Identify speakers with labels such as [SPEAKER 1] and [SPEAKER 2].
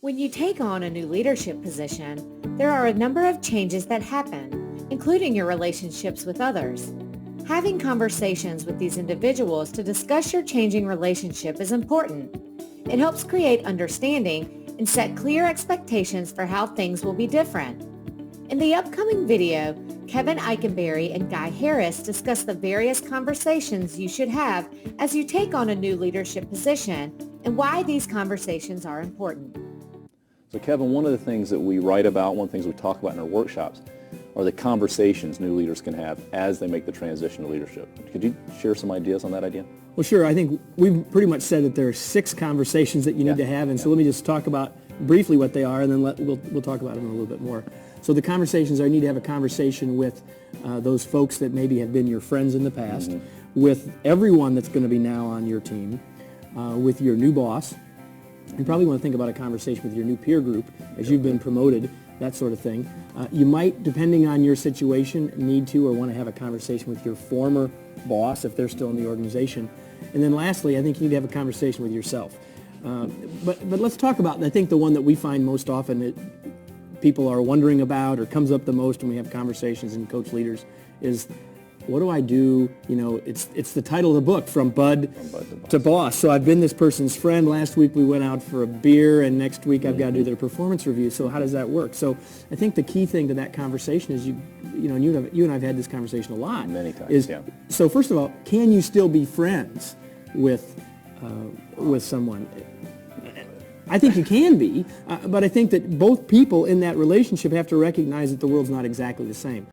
[SPEAKER 1] When you take on a new leadership position, there are a number of changes that happen, including your relationships with others. Having conversations with these individuals to discuss your changing relationship is important. It helps create understanding and set clear expectations for how things will be different. In the upcoming video, Kevin Eikenberry and Guy Harris discuss the various conversations you should have as you take on a new leadership position and why these conversations are important.
[SPEAKER 2] So Kevin, one of the things that we write about, one of the things we talk about in our workshops are the conversations new leaders can have as they make the transition to leadership. Could you share some ideas on that idea?
[SPEAKER 3] Well, sure. I think we've pretty much said that there are 6 conversations that you need to have, and so let me just talk about briefly what they are, and then we'll talk about them a little bit more. So the conversations are, you need to have a conversation with those folks that maybe have been your friends in the past, with everyone that's going to be now on your team, with your new boss. You probably want to think about a conversation with your new peer group as you've been promoted, that sort of thing. You might, depending on your situation, need to or want to have a conversation with your former boss if they're still in the organization. And then lastly, I think you need to have a conversation with yourself. But let's talk about, I think the one that we find most often that people are wondering about or comes up the most when we have conversations and coach leaders is, what do I do? You know, it's the title of the book, From Bud to Boss. So I've been this person's friend. Last week we went out for a beer, and next week I've got to do their performance review. So how does that work? So I think the key thing to that conversation is, you and I've had this conversation a lot.
[SPEAKER 2] Many times, yeah.
[SPEAKER 3] So first of all, can you still be friends with someone? I think you can be, but I think that both people in that relationship have to recognize that the world's not exactly the same.